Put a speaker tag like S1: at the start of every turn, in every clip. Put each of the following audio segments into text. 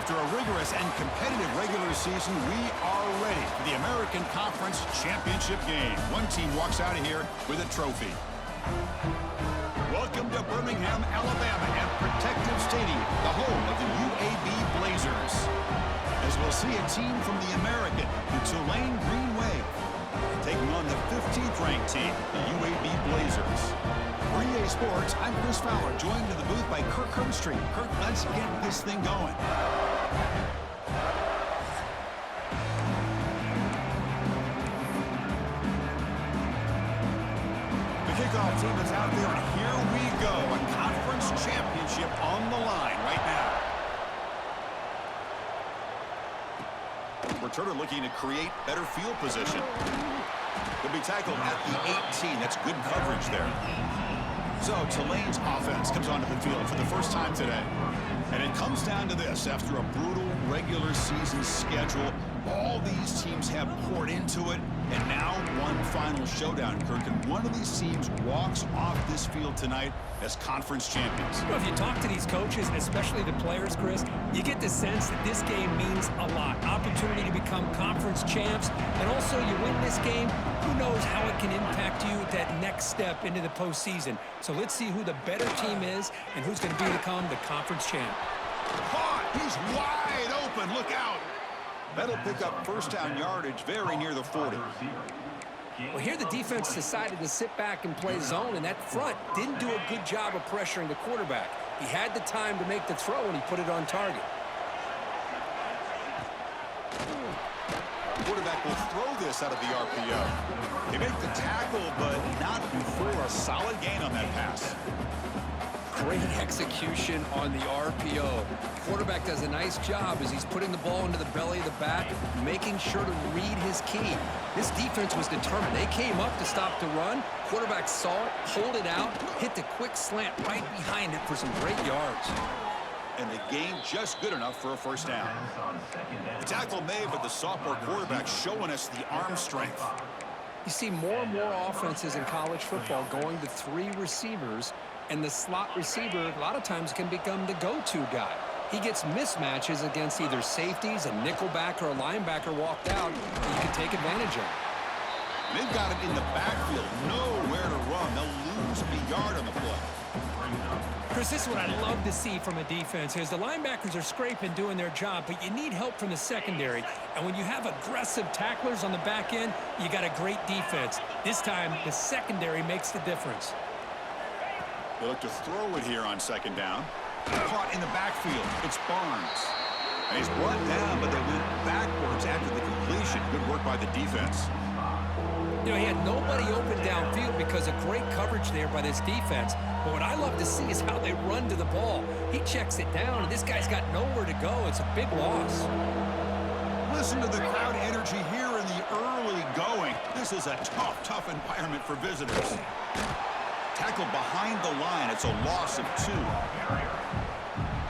S1: After a rigorous and competitive regular season, we are ready for the American Conference Championship game. One team walks out of here with a trophy. Welcome to Birmingham, Alabama at Protective Stadium, the home of the UAB Blazers. As we'll see a team from the American, the Tulane Green Wave, taking on the 15th ranked team, the UAB Blazers. For EA Sports, I'm Chris Fowler, joined in the booth by Kirk Herbstreit. Kirk, let's get this thing going. The kickoff team is out there, and here we go. A conference championship on the line right now. Returner looking to create better field position. He'll be tackled at the 18. That's good coverage there. So Tulane's offense comes onto the field for the first time today. And it comes down to this. After a brutal regular season schedule, all these teams have poured into it. And now one final showdown, Kirk. And one of these teams walks off this field tonight as conference champions.
S2: Well, if you talk to these coaches, especially the players, Chris, you get the sense that this game means a lot. Opportunity to become conference champs. And also, you win this game, who knows how it can impact you at that next step into the postseason. So let's see who the better team is and who's going to become the conference champ.
S1: Caught! He's wide open. Look out! That'll pick up first down yardage very near the 40.
S2: Well, here the defense decided to sit back and play zone, and that front didn't do a good job of pressuring the quarterback. He had the time to make the throw, and he put it on target.
S1: The quarterback will throw this out of the RPO. They make the tackle, but not before a solid gain on that pass.
S2: Great execution on the RPO. Quarterback does a nice job as he's putting the ball into the belly of the back, making sure to read his key. This defense was determined. They came up to stop the run. Quarterback saw it, pulled it out, hit the quick slant right behind it for some great yards.
S1: And the game just good enough for a first down. The tackle made, but the sophomore quarterback showing us the arm strength.
S2: You see more and more offenses in college football going to 3 receivers, and the slot receiver a lot of times can become the go-to guy. He gets mismatches against either safeties, a nickelbacker, or a linebacker walked out, and you can take advantage of it.
S1: They've got it in the backfield, nowhere to run. They'll lose a yard on the play.
S2: Chris, this is what I love to see from a defense is the linebackers are scraping, doing their job, but you need help from the secondary. And when you have aggressive tacklers on the back end, you got a great defense. This time, the secondary makes the difference.
S1: They look to throw it here on second down. Caught in the backfield. It's Barnes. And he's brought down, but they went backwards after the completion. Good work by the defense.
S2: You know, he had nobody open downfield because of great coverage there by this defense. But what I love to see is how they run to the ball. He checks it down, and this guy's got nowhere to go. It's a big loss.
S1: Listen to the crowd energy here in the early going. This is a tough environment for visitors. Tackled behind the line. It's a loss of 2.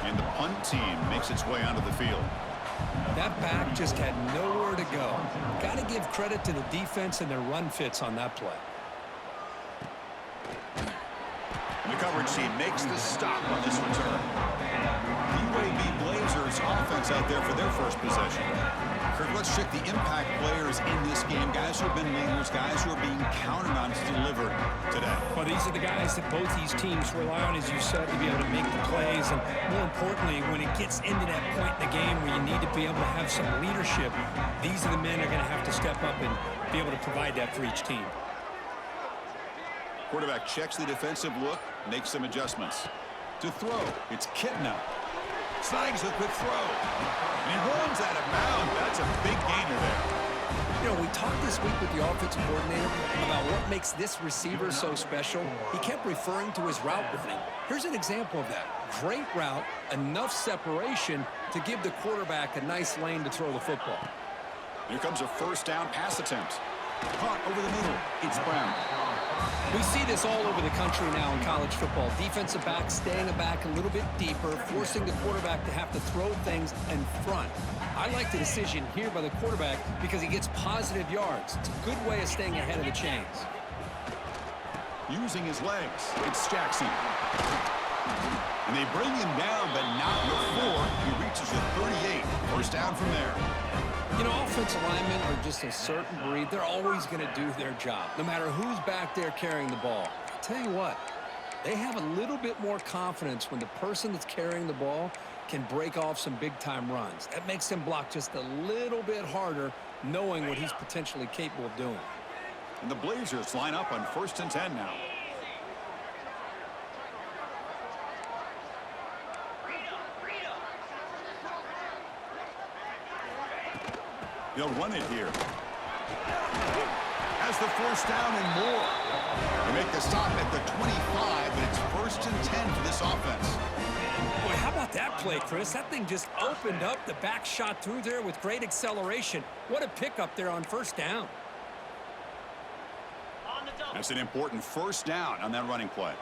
S1: And the punt team makes its way onto the field.
S2: That back just had nowhere to go. Got to give credit to the defense and their run fits on that play.
S1: And the coverage team makes the stop on this return. The UAB Blazers offense out there for their first possession. Kirk, let's check the impact players in this game. Guys who have been leaders, guys who are being counted on to deliver today.
S2: Well, these are the guys that both these teams rely on, as you said, to be able to make the plays. And more importantly, when it gets into that point in the game where you need to be able to have some leadership, these are the men that are going to have to step up and be able to provide that for each team.
S1: Quarterback checks the defensive look, makes some adjustments. To throw, it's Kitna. Snags a quick throw. And he runs out of bounds. That's a big gainer there.
S2: You know, we talked this week with the offensive coordinator about what makes this receiver so special. He kept referring to his route running. Here's an example of that. Great route, enough separation to give the quarterback a nice lane to throw the football.
S1: Here comes a first down pass attempt. Caught over the middle. It's Brown.
S2: We see this all over the country now in college football. Defensive backs staying back a little bit deeper, forcing the quarterback to have to throw things in front. I like the decision here by the quarterback because he gets positive yards. It's a good way of staying ahead of the chains.
S1: Using his legs, it's Jackson. And they bring him down, but not before he reaches the 38. First down from there.
S2: You know, offensive linemen are just a certain breed. They're always going to do their job, no matter who's back there carrying the ball. I'll tell you what, they have a little bit more confidence when the person that's carrying the ball can break off some big-time runs. That makes them block just a little bit harder, knowing what he's potentially capable of doing.
S1: And the Blazers line up on 1st and 10 now. They'll run it here. Has the first down and more. They make the stop at the 25, but it's 1st and 10 for this offense.
S2: Boy, how about that play, Chris? That thing just opened up. The back shot through there with great acceleration. What a pickup there on 1st down.
S1: That's an important first down on that running play.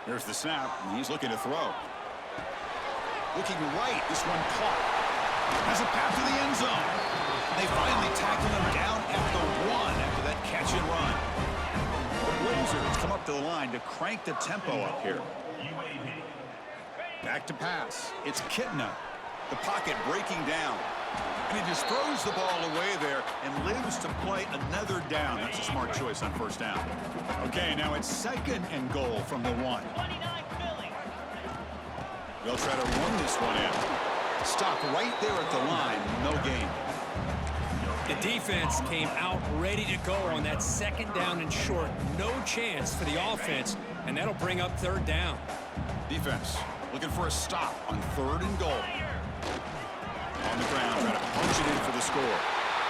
S1: Here's the snap, and he's looking to throw. Looking right, this one caught. Has a path to the end zone. They finally tackle him down at the 1 after that catch and run. The Blazers come up to the line to crank the tempo up here. Back to pass. It's Kitna. The pocket breaking down. And he just throws the ball away there and lives to play another down. That's a smart choice on 1st down. Okay, now it's 2nd and goal from the 1. They'll try to run this one in. Stop right there at the line. No gain.
S2: The defense came out ready to go on that 2nd down and short. No chance for the offense, and that'll bring up 3rd down.
S1: Defense looking for a stop on 3rd and goal. On the ground, trying to punch it in for the score.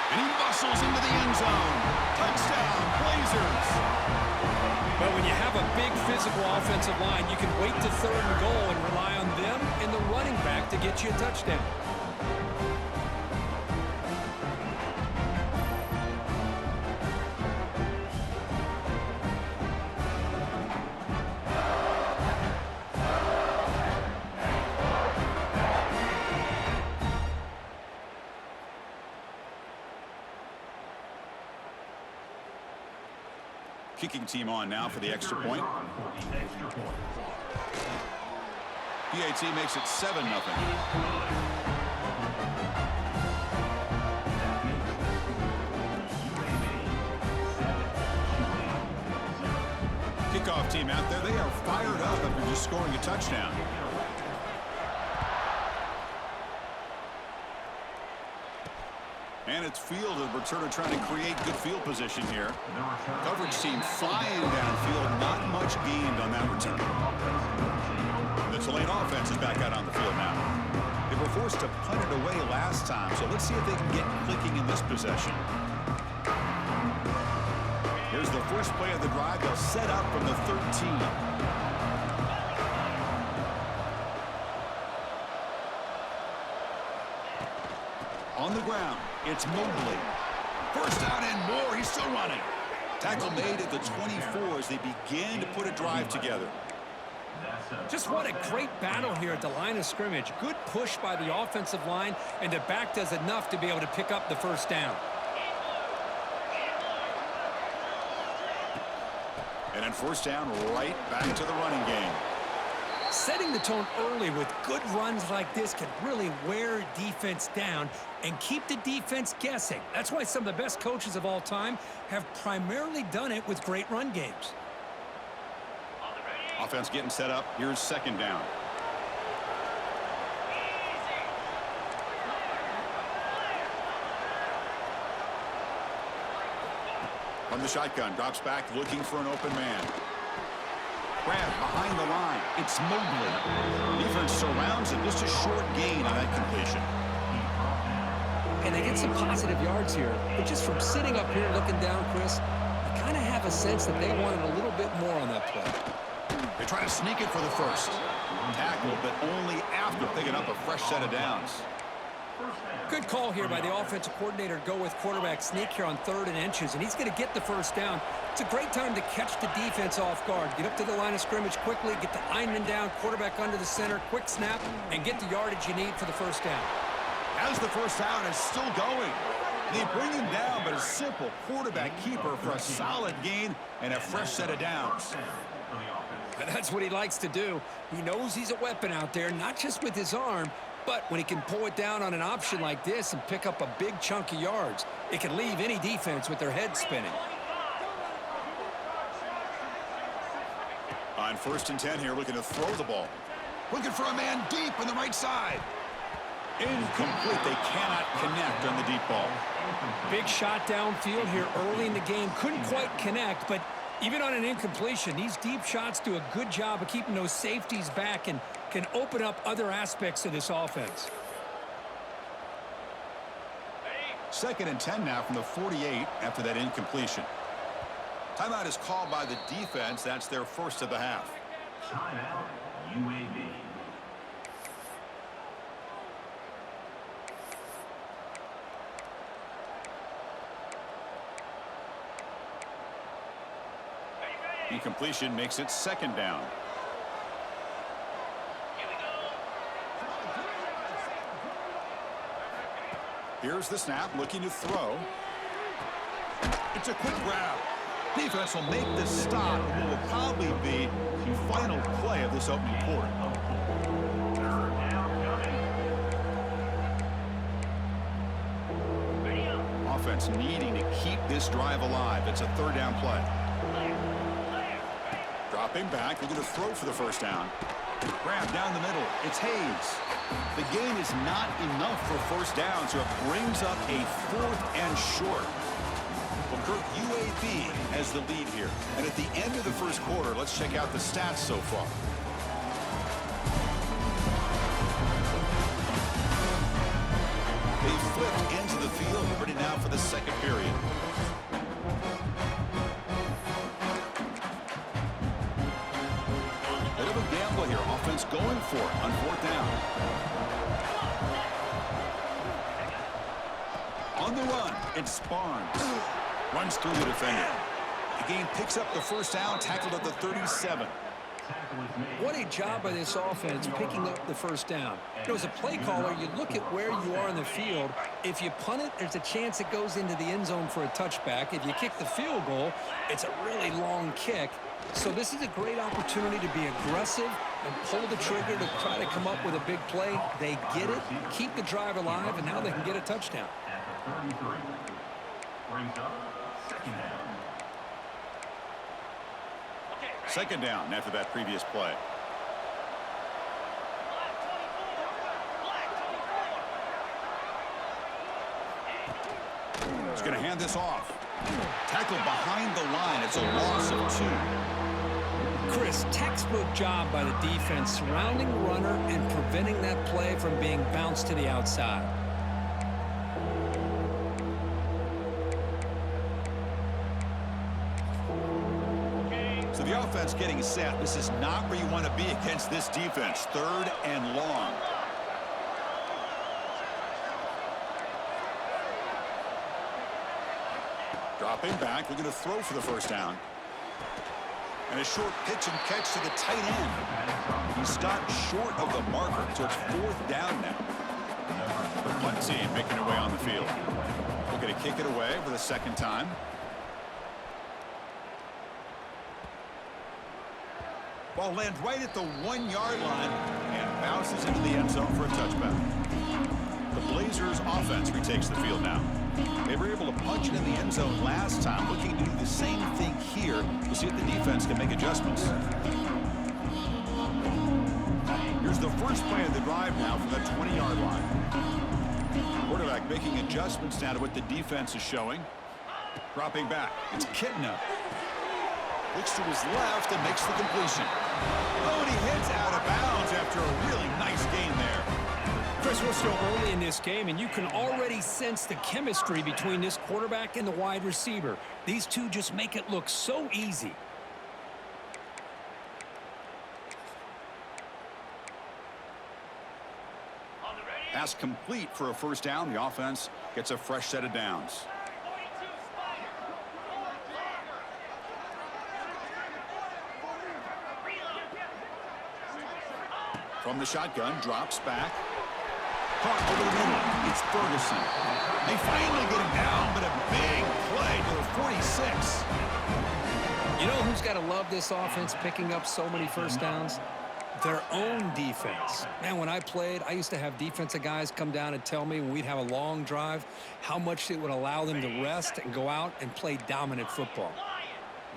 S1: And he muscles into the end zone. Touchdown, Blazers.
S2: But when you have a big physical offensive line, you can wait to 3rd and goal and rely on them and the running back to get you a touchdown.
S1: Kicking team on now for the extra point. PAT makes it 7-0. Kickoff team out there. They are fired up after just scoring a touchdown. And it's field, the returner trying to create good field position here. Coverage team flying downfield, not much gained on that return. The Tulane offense is back out on the field now. They were forced to punt it away last time, so let's see if they can get clicking in this possession. Here's the first play of the drive. They'll set up from the 13. On the ground, it's Mobley. First down and more. He's still running. Tackle made at the 24 as they begin to put a drive together.
S2: Just what a great battle here at the line of scrimmage. Good push by the offensive line, and the back does enough to be able to pick up the first down.
S1: And then first down, right back to the running game.
S2: Setting the tone early with good runs like this can really wear defense down and keep the defense guessing. That's why some of the best coaches of all time have primarily done it with great run games.
S1: Offense getting set up. Here's 2nd down. From the shotgun, drops back, looking for an open man. Grab behind the line. It's Mobley. Defense surrounds him. Just a short gain on that completion.
S2: And they get some positive yards here. But just from sitting up here looking down, Chris, I kind of have a sense that they wanted a little bit more on that play.
S1: They try to sneak it for the first. Tackle, but only after picking up a fresh set of downs.
S2: Good call here by the offensive coordinator to go with quarterback sneak here on 3rd and inches, and he's going to get the first down. It's a great time to catch the defense off guard. Get up to the line of scrimmage quickly, get the lineman down, quarterback under the center, quick snap, and get the yardage you need for the first down.
S1: As the first down is still going. They bring him down, but a simple quarterback keeper for a solid gain and a fresh set of downs.
S2: That's what he likes to do. He knows he's a weapon out there, not just with his arm, but when he can pull it down on an option like this and pick up a big chunk of yards, it can leave any defense with their head spinning.
S1: On 1st and 10 here, looking to throw the ball. Looking for a man deep on the right side. Incomplete. They cannot connect on the deep ball.
S2: Big shot downfield here early in the game. Couldn't quite connect, but even on an incompletion, these deep shots do a good job of keeping those safeties back and can open up other aspects of this offense.
S1: 2nd and 10 now from the 48 after that incompletion. Timeout is called by the defense. That's their first of the half.
S3: Timeout, UAB.
S1: Incompletion makes it 2nd down. Here's the snap, looking to throw. It's a quick grab. Defense will make the stop, and will probably be the final play of this opening quarter. Offense needing to keep this drive alive. It's a 3rd down play. Dropping back, looking to throw for the first down. Grab down the middle. It's Hayes. The gain is not enough for 1st down, so it brings up a 4th and short. Well, Kirk, UAB has the lead here. And at the end of the 1st quarter, let's check out the stats so far. They flipped into the field, ready now for the 2nd period. Bit of a gamble here. Offense going for it on 4th down. On the run, it's Barnes. Runs through the defender. The game picks up the 1st down, tackled at the 37.
S2: What a job by this offense picking up the 1st down. You know, as a play caller, you look at where you are in the field. If you punt it, there's a chance it goes into the end zone for a touchback. If you kick the field goal, it's a really long kick. So this is a great opportunity to be aggressive and pull the trigger to try to come up with a big play. They get it, keep the drive alive, and now they can get a touchdown.
S3: At the 33. Brings up 2nd down.
S1: 2nd down after that previous play. He's going to hand this off. Tackled behind the line. It's a loss of 2.
S2: Chris, textbook job by the defense surrounding the runner and preventing that play from being bounced to the outside.
S1: So the offense getting set. This is not where you want to be against this defense. 3rd and long. Dropping back, looking to throw for the 1st down. And a short pitch and catch to the tight end. He stopped short of the marker, so it's 4th down now. The punt team making their way on the field. Looking to kick it away for the 2nd time. Ball lands right at the 1-yard line and bounces into the end zone for a touchback. The Blazers offense retakes the field now. They were able to punch it in the end zone last time, looking to do the same thing here. We'll see if the defense can make adjustments. Here's the first play of the drive now from the 20-yard line. Quarterback making adjustments now to what the defense is showing. Dropping back. It's Kitna. Looks to his left and makes the completion. Oh, and he heads out of bounds after a really nice gain there.
S2: Chris, we're still early in this game, and you can already sense the chemistry between this quarterback and the wide receiver. These two just make it look so easy.
S1: Pass complete for a 1st down. The offense gets a fresh set of downs. From the shotgun, drops back. Caught over the middle. It's Ferguson. They finally get him down, but a big play to the 46.
S2: You know who's got to love this offense picking up so many first downs? Their own defense. Man, when I played, I used to have defensive guys come down and tell me when we'd have a long drive how much it would allow them to rest and go out and play dominant football.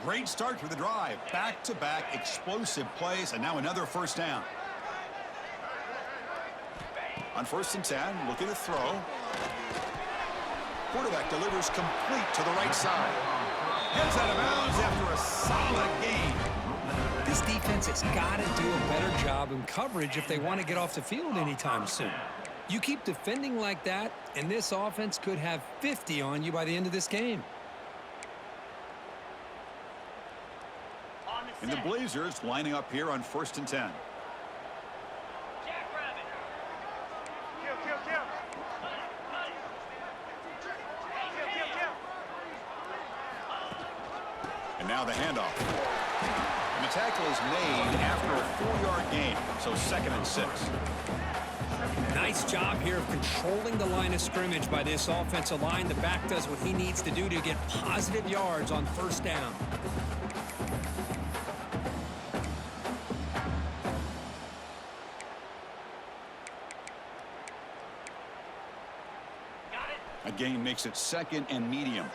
S1: Great start to the drive. Back-to-back explosive plays, and now another first down. On 1st and 10, looking to throw. Quarterback delivers complete to the right side. Heads out of bounds after a solid gain.
S2: This defense has got to do a better job in coverage if they want to get off the field anytime soon. You keep defending like that, and this offense could have 50 on you by the end of this game.
S1: And the Blazers lining up here on 1st and 10. And now the handoff. And the tackle is made after a 4-yard gain, so 2nd and 6.
S2: Nice job here of controlling the line of scrimmage by this offensive line. The back does what he needs to do to get positive yards on 1st down.
S1: A gain makes it 2nd and medium.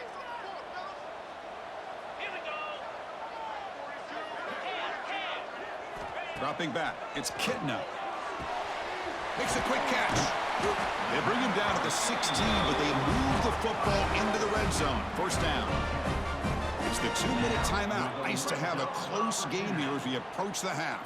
S1: Dropping back, it's Kitna. Makes a quick catch. They bring him down at the 16, but they move the football into the red zone. 1st down. It's the 2-minute timeout. Nice to have a close game here as we approach the half.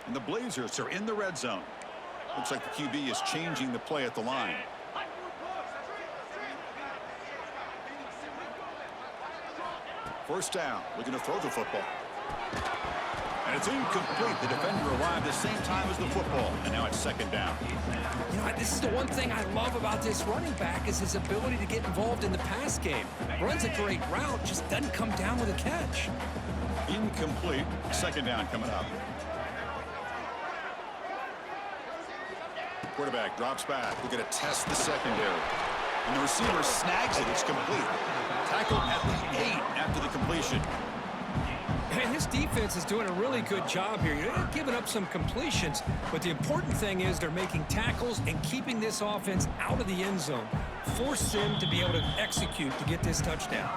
S1: And the Blazers are in the red zone. Looks like the QB is changing the play at the line. First down, looking to throw the football. And it's incomplete. The defender arrived the same time as the football, and now it's 2nd down.
S2: You know, this is the one thing I love about this running back is his ability to get involved in the pass game. Runs a great route, just doesn't come down with a catch.
S1: Incomplete. 2nd down coming up. Quarterback drops back. We're going to test the secondary. And the receiver snags it. It's complete. Tackled at the 8 after the completion.
S2: And this defense is doing a really good job here. They're giving up some completions, but the important thing is they're making tackles and keeping this offense out of the end zone. Force them to be able to execute to get this touchdown.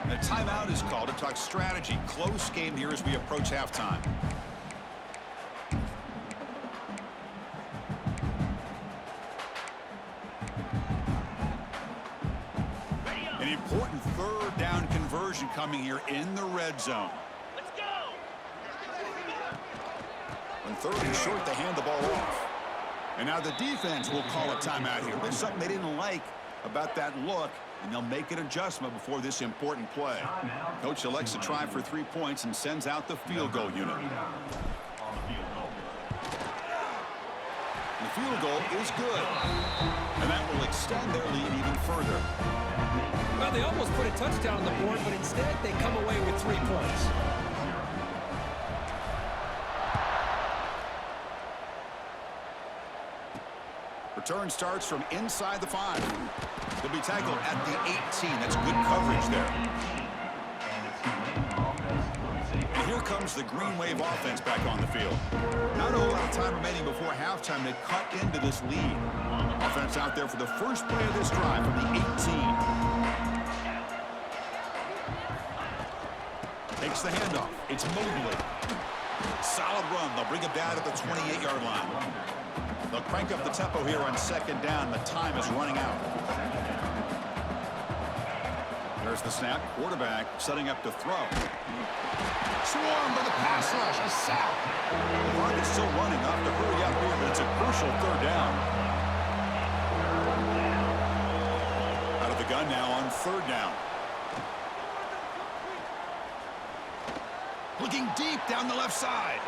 S1: A timeout is called to talk strategy. Close game here as we approach halftime. An important 3rd down conversion coming here in the red zone.
S4: Let's go!
S1: On 3rd and short, they hand the ball off. And now the defense will call a timeout here. There's something they didn't like about that look, and they'll make an adjustment before this important play. Coach elects to try for 3 points and sends out the field goal unit. The field goal is good, and that will extend their lead even further.
S2: Well, they almost put a touchdown on the board, but instead they come away with 3 points.
S1: Return starts from inside the 5. He'll be tackled at the 18. That's good coverage there. And here comes the Green Wave offense back on the field. Not a whole lot of time remaining before halftime to cut into this lead. Offense out there for the first play of this drive from the 18. Takes the handoff. It's Mobley. Solid run. They'll bring it down at the 28-yard line. They'll crank up the tempo here on 2nd down. The time is running out. There's the snap. Quarterback setting up to throw. Swarmed by the pass rush. A sack. The clock is still running. They'll have to hurry up here, but it's a crucial 3rd down. Out of the gun now on 3rd down. Looking deep down the left side.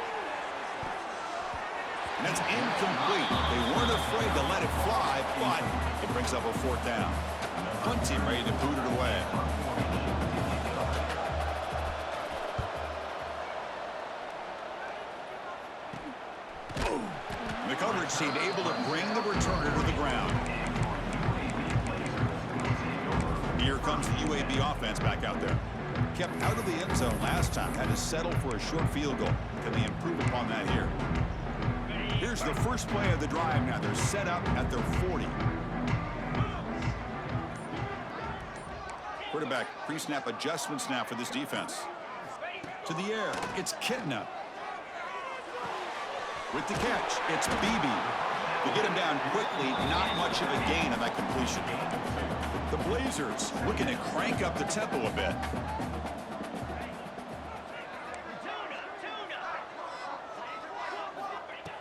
S1: And that's incomplete. They weren't afraid to let it fly, but it brings up a fourth down. Punt team ready to boot it away. And the coverage team able to bring the returner to the ground. Here comes the UAB offense back out there. Kept out of the end zone last time. Had to settle for a short field goal. Can they improve upon that here? Here's the first play of the drive now. They're set up at their 40. Quarterback pre-snap adjustments now for this defense. To the air, it's Kitna. With the catch, it's Beebe. To get him down quickly, not much of a gain on that completion. The Blazers looking to crank up the tempo a bit.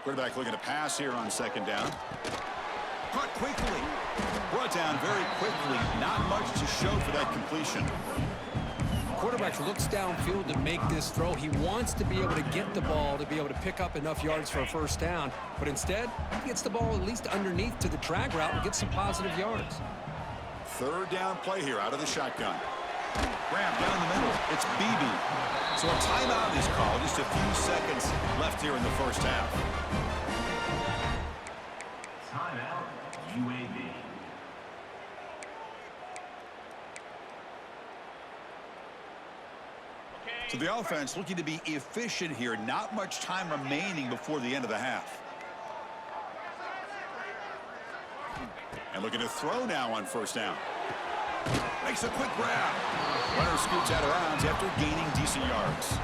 S1: Quarterback looking to pass here on second down. Caught quickly. Brought down very quickly. Not much to show for that completion.
S2: Quarterback looks downfield to make this throw. He wants to be able to get the ball to be able to pick up enough yards for a first down. But instead, he gets the ball at least underneath to the drag route and gets some positive yards.
S1: Third down play here out of the shotgun. Grab down the middle. It's Beebe. So a timeout is called. Just a few seconds left here in the first half.
S3: Timeout, UAB.
S1: So the offense looking to be efficient here. Not much time remaining before the end of the half. And looking to throw now on first down. Makes a quick grab. Runner scoots out of bounds after gaining decent yards.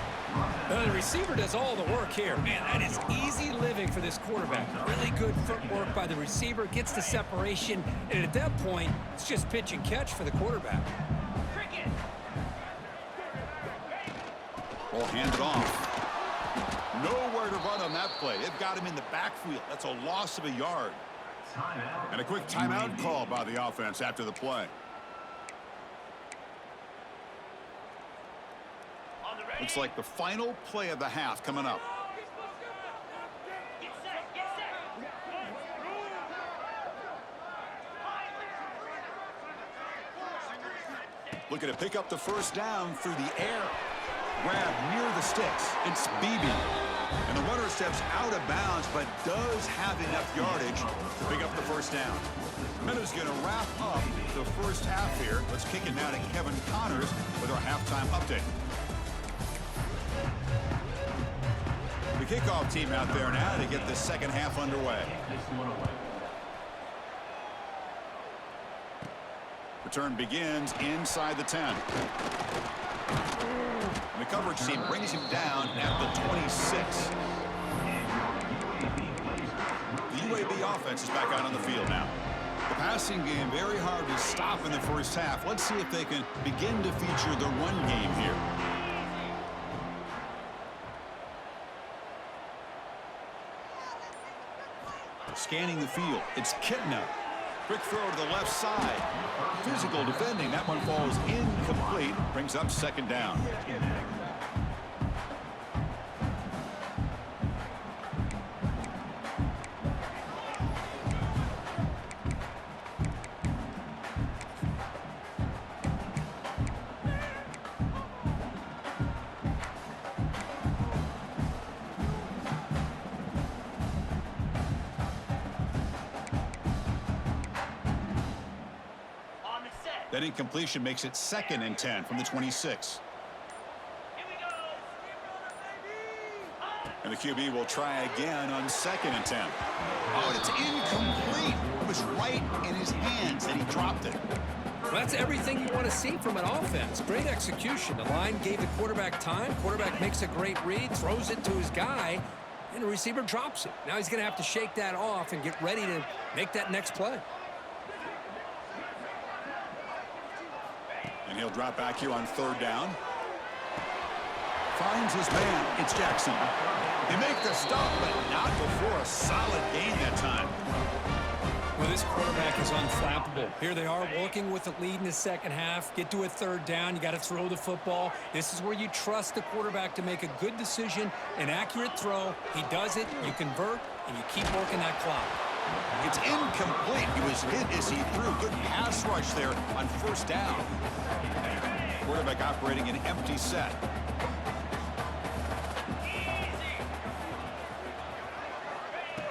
S2: The receiver does all the work here. Man, that is easy living for this quarterback. Really good footwork by the receiver. Gets the separation. And at that point, it's just pitch and catch for the quarterback.
S1: Ball handed off. Nowhere to run on that play. They've got him in the backfield. That's a loss of a yard.
S3: Timeout.
S1: And a quick timeout call by the offense after the play. Looks like the final play of the half coming up. Looking to pick up the first down through the air. Grab near the sticks. It's Beebe. And the runner steps out of bounds, but does have enough yardage to pick up the first down. Minuta's going to wrap up the first half here. Let's kick it now to Kevin Connors with our halftime update. The kickoff team out there now to get the second half underway. Return begins inside the 10. And the coverage team brings him down at the 26. The UAB offense is back out on the field now. The passing game very hard to stop in the first half. Let's see if they can begin to feature the run game here. Scanning the field, it's Kitna. Quick throw to the left side. Physical defending. That one falls incomplete. Brings up second down. That incompletion makes it 2nd and 10 from the 26. And the QB will try again on 2nd and 10. Oh, and it's incomplete. It was right in his hands, and he dropped it.
S2: Well, that's everything you want to see from an offense. Great execution. The line gave the quarterback time. Quarterback makes a great read, throws it to his guy, and the receiver drops it. Now he's going to have to shake that off and get ready to make that next play.
S1: And he'll drop back here on 3rd down. Finds his man. It's Jackson. They make the stop, but not before a solid gain that time.
S2: Well, this quarterback is unflappable. Here they are working with the lead in the second half. Get to a third down. You got to throw the football. This is where you trust the quarterback to make a good decision, an accurate throw. He does it, you convert, and you keep working that clock.
S1: It's incomplete. He was hit as he threw. Good pass rush there on first down. Quarterback operating an empty set.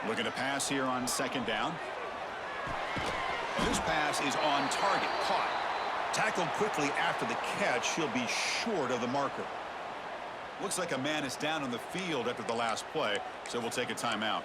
S1: Looking to pass here on second down. This pass is on target. Caught. Tackled quickly after the catch. He'll be short of the marker. Looks like a man is down on the field after the last play, so we'll take a timeout.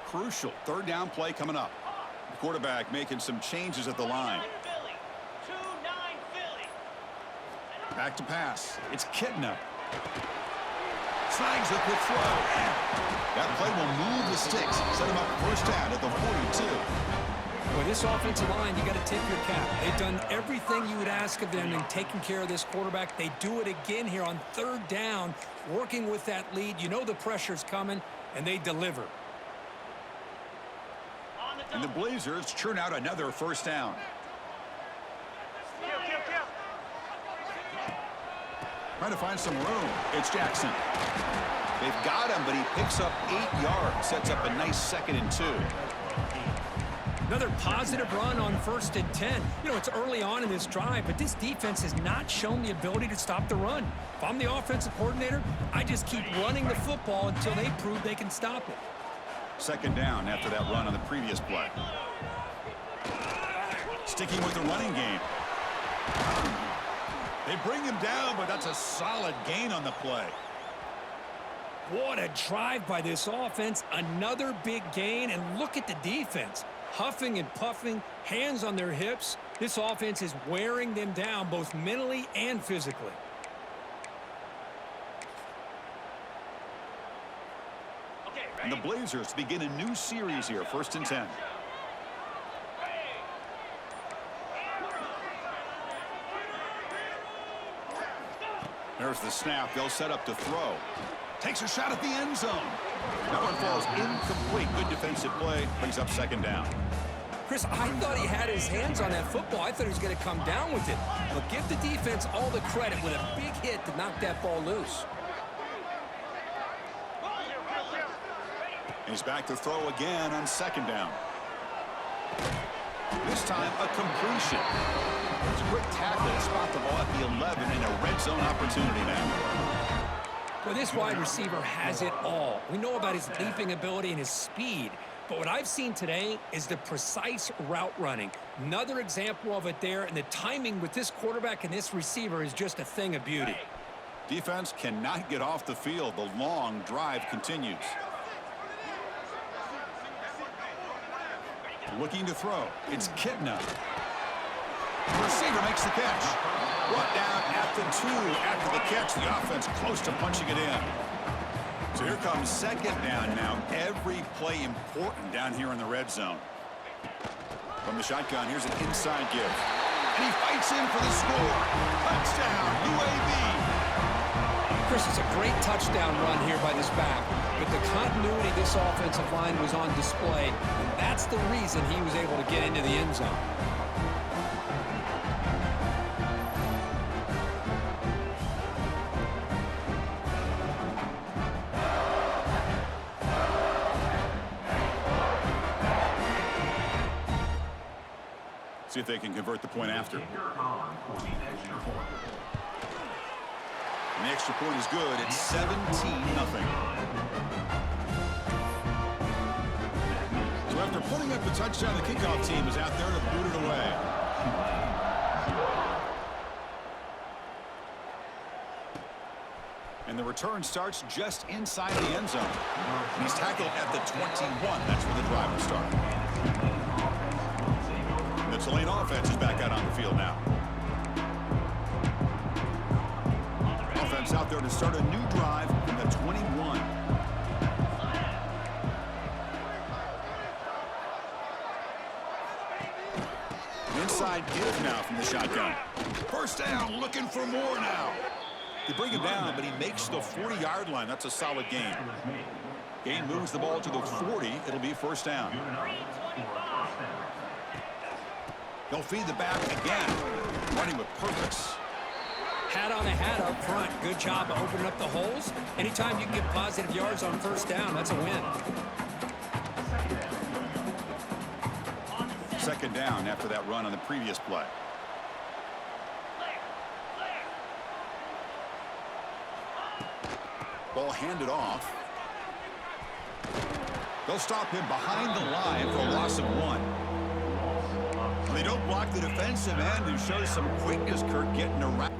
S1: Crucial third down play coming up. The quarterback making some changes at the line. Back to pass. It's Kitna. Snags a quick throw. That play will move the sticks. Set him up first down at the 42.
S2: Well, this offensive line, you got to tip your cap. They've done everything you would ask of them in taking care of this quarterback. They do it again here on third down, working with that lead. You know the pressure's coming, and they deliver.
S1: And the Blazers churn out another first down. Trying to find some room. It's Jackson. They've got him, but he picks up 8 yards. Sets up a nice 2nd and 2.
S2: Another positive run on 1st and 10. You know, it's early on in this drive, but this defense has not shown the ability to stop the run. If I'm the offensive coordinator, I just keep running the football until they prove they can stop it.
S1: 2nd down after that run on the previous play. Sticking with the running game. They bring him down, but that's a solid gain on the play.
S2: What a drive by this offense. Another big gain, and look at the defense. Huffing and puffing, hands on their hips. This offense is wearing them down both mentally and physically.
S1: And the Blazers begin a new series here, 1st and 10. There's the snap. They'll set up to throw. Takes a shot at the end zone. That one falls incomplete. Good defensive play. Brings up 2nd down.
S2: Chris, I thought he had his hands on that football. I thought he was going to come down with it. But give the defense all the credit with a big hit to knock that ball loose.
S1: He's back to throw again on 2nd down. This time, a completion. It's a quick tackle to spot the ball at the 11 and a red zone opportunity now.
S2: Well, this wide receiver has it all. We know about his leaping ability and his speed. But what I've seen today is the precise route running. Another example of it there, and the timing with this quarterback and this receiver is just a thing of beauty.
S1: Defense cannot get off the field. The long drive continues. Looking to throw. It's Kitna. The receiver makes the catch. Brought down at the 2 after the catch. The offense close to punching it in. So here comes 2nd down now. Every play important down here in the red zone. From the shotgun, here's an inside give. And he fights in for the score. Touchdown, UAB.
S2: Chris, it's a great touchdown run here by this back. But the continuity of this offensive line was on display. And that's the reason he was able to get into the end zone.
S1: See if they can convert the point after. And the extra point is good. It's 17-0. So after putting up the touchdown, the kickoff team is out there to boot it away. And the return starts just inside the end zone. He's tackled at the 21. That's where the drive will start. The Tulane offense is back out on the field now. Offense out there to start a new drive from the 21. now from the shotgun. First down, looking for more now. They bring him down, but he makes the 40-yard line. That's a solid gain. Gain moves the ball to the 40. It'll be first down. They'll feed the back again, running with purpose.
S2: Hat on a hat up front. Good job of opening up the holes. Anytime you can get positive yards on first down, that's a win.
S1: Second down after that run on the previous play. Ball handed off. They'll stop him behind the line for a loss of 1. They don't block the defensive end, who shows some quickness, Kurt, getting around.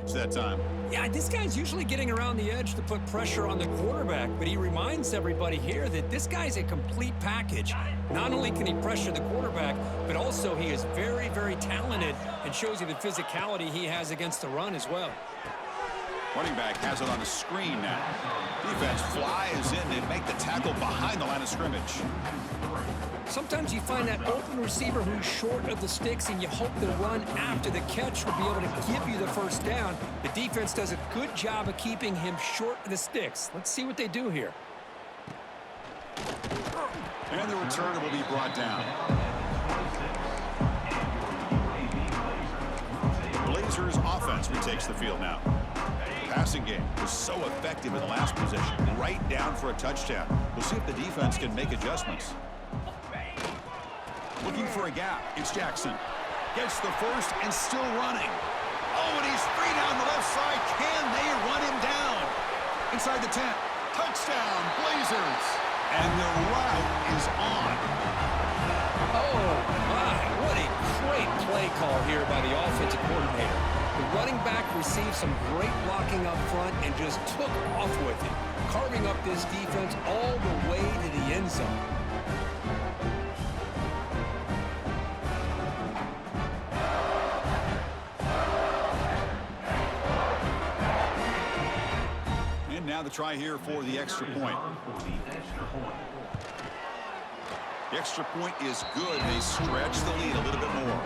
S1: It's that time.
S2: Yeah, this guy's usually getting around the edge to put pressure on the quarterback, but he reminds everybody here that this guy's a complete package. Not only can he pressure the quarterback, but also he is very, very talented and shows you the physicality he has against the run as well.
S1: Running back has it on the screen now. Defense flies in and make the tackle behind the line of scrimmage.
S2: Sometimes you find that open receiver who's short of the sticks, and you hope the run after the catch will be able to give you the first down. The defense does a good job of keeping him short of the sticks. Let's see what they do here.
S1: And the return will be brought down. Blazers offense retakes the field now. Passing game was so effective in the last possession, right down for a touchdown. We'll see if the defense can make adjustments. Looking for a gap. It's Jackson. Gets the first and still running. Oh, and he's free down the left side. Can they run him down? Inside the 10. Touchdown, Blazers. And the route is on.
S2: Oh, my. What a great play call here by the offensive coordinator. The running back received some great blocking up front and just took off with it, carving up this defense all the way to the end zone.
S1: Now the try here for the extra point. The extra point is good. They stretch the lead a little bit more.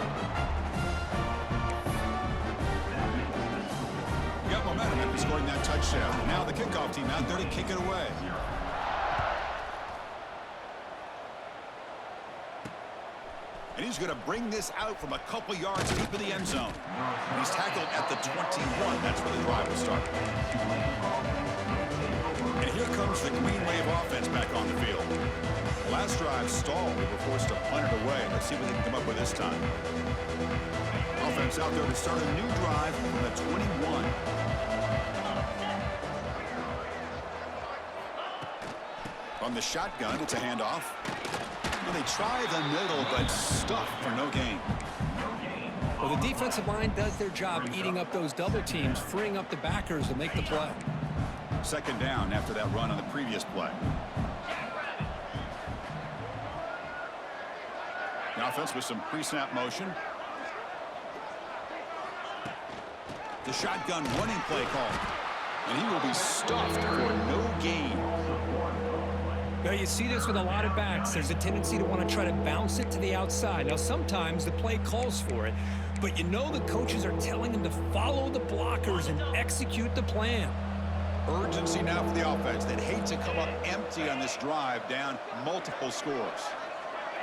S1: Got momentum after scoring that touchdown. Now the kickoff team out there to kick it away. And he's going to bring this out from a couple yards deep in the end zone. And he's tackled at the 21. That's where the drive will start. And here comes the Green Wave offense back on the field. Last drive stalled. They were forced to punt it away. Let's see what they can come up with this time. Offense out there to start a new drive from the 21. From the shotgun, it's a handoff. Well, they try the middle, but stuffed for no gain.
S2: Well, the defensive line does their job eating up those double teams, freeing up the backers to make the play.
S1: Second down after that run on the previous play. The offense with some pre-snap motion. The shotgun running play call. And he will be stuffed for no gain.
S2: Now, you see this with a lot of backs. There's a tendency to want to try to bounce it to the outside. Now, sometimes the play calls for it, but you know the coaches are telling them to follow the blockers and execute the plan.
S1: Urgency now for the offense. They'd hate to come up empty on this drive, down multiple scores.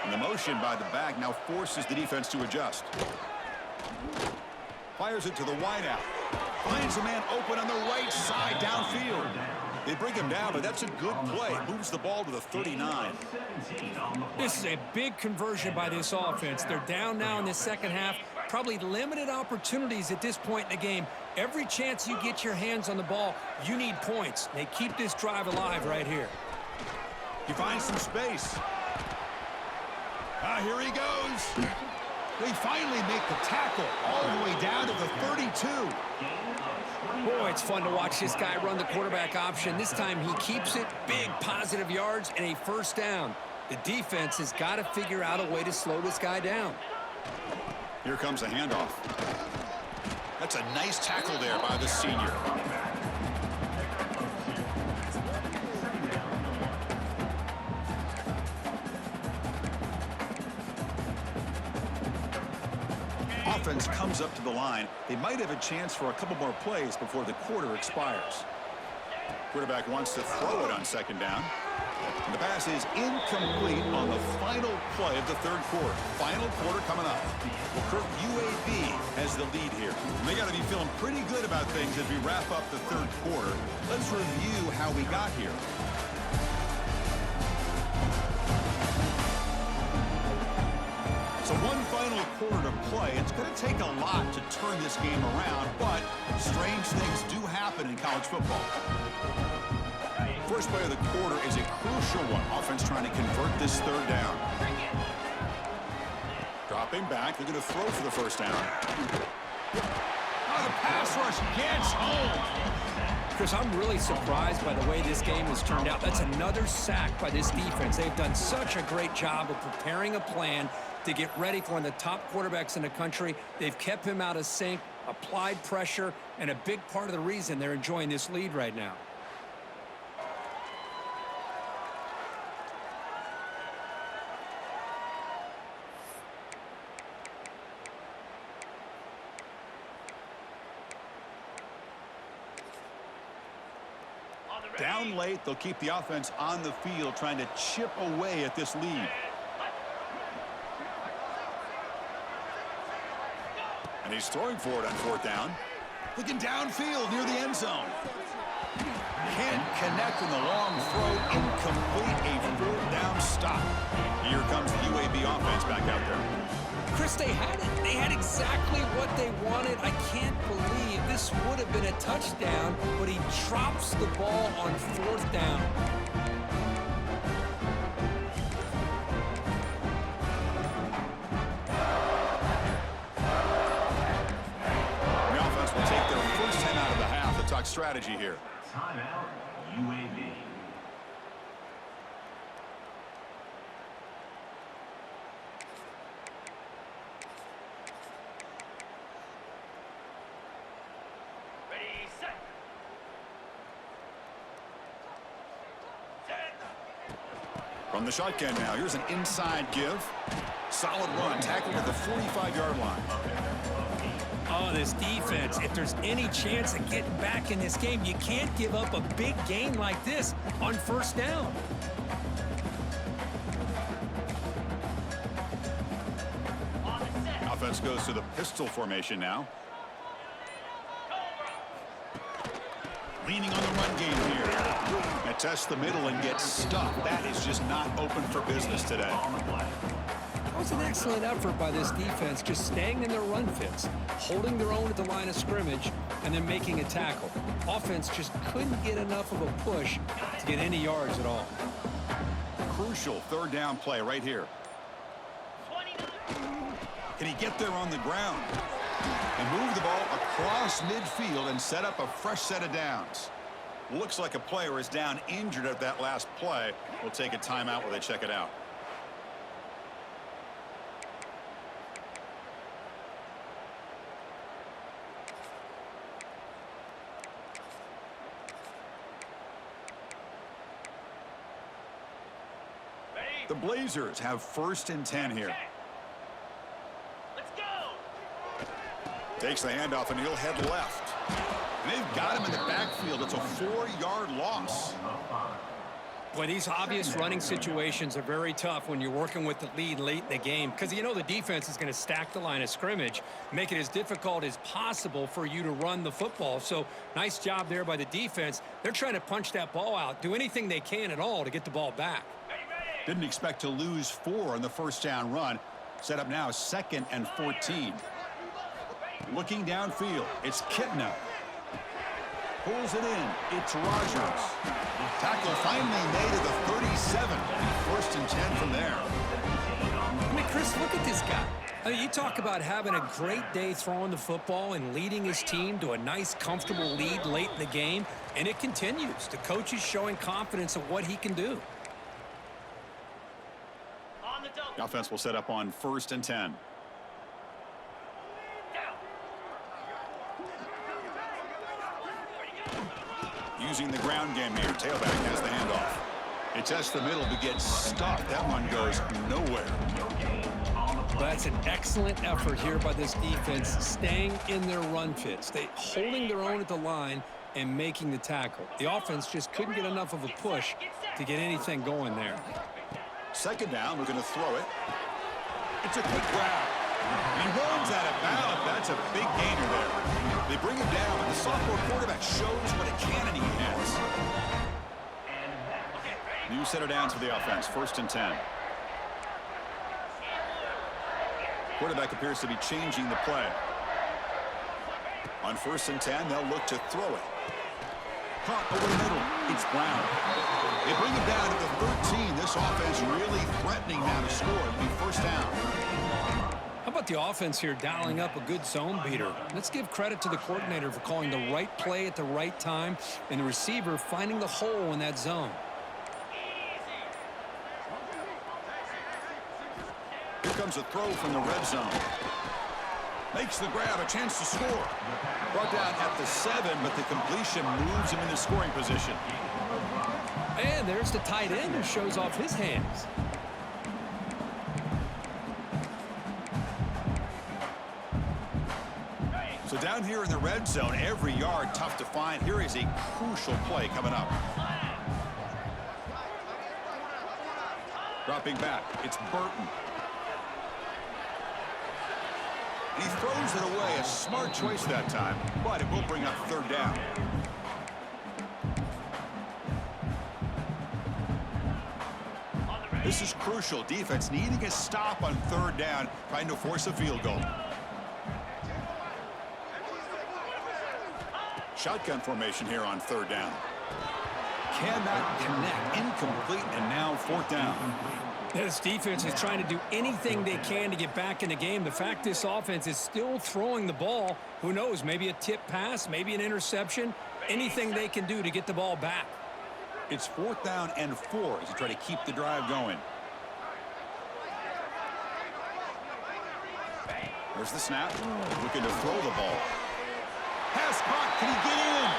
S1: And the motion by the back now forces the defense to adjust. Fires it to the wideout. Finds a man open on the right side downfield. They bring him down, but that's a good play. Moves the ball to the 39.
S2: This is a big conversion by this offense. They're down now in the second half. Probably limited opportunities at this point in the game. Every chance you get your hands on the ball, you need points. They keep this drive alive right here.
S1: He finds some space. Here he goes. They finally make the tackle all the way down to the 32.
S2: Boy, it's fun to watch this guy run the quarterback option. This time he keeps it, big positive yards, and a first down. The defense has got to figure out a way to slow this guy down.
S1: Here comes a handoff. That's a nice tackle there by the senior. Offense comes up to the line. They might have a chance for a couple more plays before the quarter expires. Quarterback wants to throw it on second down. And the pass is incomplete on the final play of the third quarter. Final quarter coming up. Well, Kurt, UAB has the lead here. And they got to be feeling pretty good about things as we wrap up the third quarter. Let's review how we got here. So one final quarter to play. It's going to take a lot to turn this game around, but strange things do happen in college football. First play of the quarter is a crucial one. Offense trying to convert this third down. Dropping back. They're going to throw for the first down. Oh, the pass rush gets home.
S2: Chris, I'm really surprised by the way this game has turned out. That's another sack by this defense. They've done such a great job of preparing a plan to get ready for one of the top quarterbacks in the country. They've kept him out of sync, applied pressure, and a big part of the reason they're enjoying this lead right now.
S1: Down late, they'll keep the offense on the field trying to chip away at this lead. And he's throwing for it on fourth down. Looking downfield near the end zone. Can't connect in the long throw. Incomplete. A fourth down stop. Here comes the UAB offense back out there.
S2: Chris, they had it. They had exactly what they wanted. I can't believe this would have been a touchdown, but he drops the ball on fourth down.
S1: The offense will take their first 10 out of the half. Let's talk strategy here.
S3: Timeout, UAB.
S1: From the shotgun now, here's an inside give. Solid run, tackled at the 45-yard line.
S2: Oh, this defense, if there's any chance of getting back in this game, you can't give up a big gain like this on first down.
S1: Offense goes to the pistol formation now. Leaning on the run game here. And tests the middle and gets stuffed. That is just not open for business today.
S2: That was an excellent effort by this defense, just staying in their run fits, holding their own at the line of scrimmage, and then making a tackle. Offense just couldn't get enough of a push to get any yards at all.
S1: Crucial third down play right here. Can he get there on the ground and move the ball across midfield and set up a fresh set of downs? Looks like a player is down injured at that last play. We'll take a timeout while they check it out. The Blazers have 1st and 10 here.
S4: Let's go.
S1: Takes the handoff and he'll head left. And they've got him in the backfield. It's a 4-yard loss.
S2: Boy, these obvious running situations are very tough when you're working with the lead late in the game, because you know the defense is going to stack the line of scrimmage, make it as difficult as possible for you to run the football. So nice job there by the defense. They're trying to punch that ball out, do anything they can at all to get the ball back.
S1: Didn't expect to lose 4 on the first down run. Set up now 2nd and 14. Looking downfield, it's Kitna. Pulls it in. It's Rogers. Tackle finally made at the 37. 1st and 10 from there.
S2: Chris, look at this guy. I mean, you talk about having a great day throwing the football and leading his team to a nice, comfortable lead late in the game, and it continues. The coach is showing confidence of what he can do.
S4: On the double.
S1: The offense will set up on 1st and 10.
S4: Down.
S1: Using the ground game here. Tailback has the handoff. It tests the middle but gets stuffed. That one goes nowhere.
S2: That's an excellent effort here by this defense, staying in their run fit, holding their own at the line and making the tackle. The offense just couldn't get enough of a push to get anything going there.
S1: 2nd down, we're going to throw it. It's a quick grab. He runs out of bounds. That's a big gainer there. They bring him down, but the sophomore quarterback shows what a cannon he has. New set of downs for the offense, 1st and 10. Quarterback appears to be changing the play. On 1st and 10, they'll look to throw it. Caught over the middle. It's Brown. They bring him down to the 13. This offense really threatening now to score. It'll be 1st down.
S2: How about the offense here dialing up a good zone beater? Let's give credit to the coordinator for calling the right play at the right time and the receiver finding the hole in that zone.
S1: Here comes a throw from the red zone. Makes the grab, a chance to score. Brought down at the 7, but the completion moves him into scoring position.
S2: And there's the tight end who shows off his hands.
S1: So down here in the red zone, every yard tough to find. Here is a crucial play coming up. Dropping back, it's Burton. He throws it away, a smart choice that time, but it will bring up 3rd down. This is crucial. Defense needing a stop on 3rd down, trying to force a field goal. Shotgun formation here on 3rd down. Cannot connect, incomplete, and now 4th down.
S2: This defense is trying to do anything they can to get back in the game. The fact this offense is still throwing the ball, who knows, maybe a tip pass, maybe an interception, anything they can do to get the ball back.
S1: It's 4th down and 4 as you try to keep the drive going. There's the snap. Looking to throw the ball. Pass caught. Can he get in?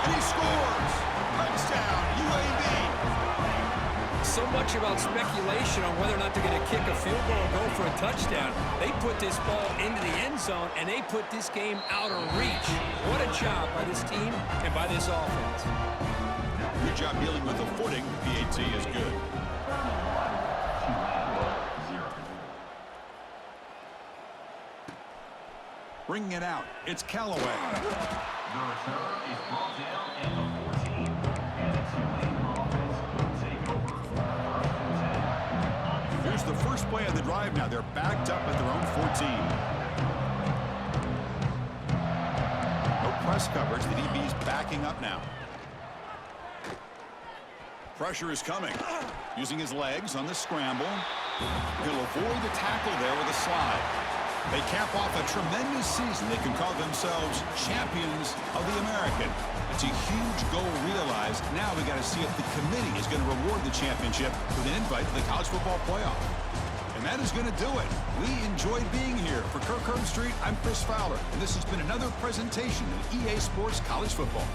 S1: And he scores. Touchdown, UAB.
S2: So much about speculation on whether or not they're going to kick a field goal or go for a touchdown. They put this ball into the end zone, and they put this game out of reach. What a job by this team and by this offense.
S1: Good job dealing with the footing. PAT is good. Bringing it out. It's Callaway.
S3: The return is brought down at the 14. And the Tulane offense will take over 1st and 10.
S1: Here's the first play of the drive now. They're backed up at their own 14. No press coverage. The DB's backing up now. Pressure is coming. Using his legs on the scramble. He'll avoid the tackle there with a slide. They cap off a tremendous season. They can call themselves champions of the American. It's a huge goal realized. Now we got to see if the committee is going to reward the championship with an invite to the college football playoff. And that is going to do it. We enjoyed being here. For Kirk Herbstreit, I'm Chris Fowler, and this has been another presentation of EA Sports College Football.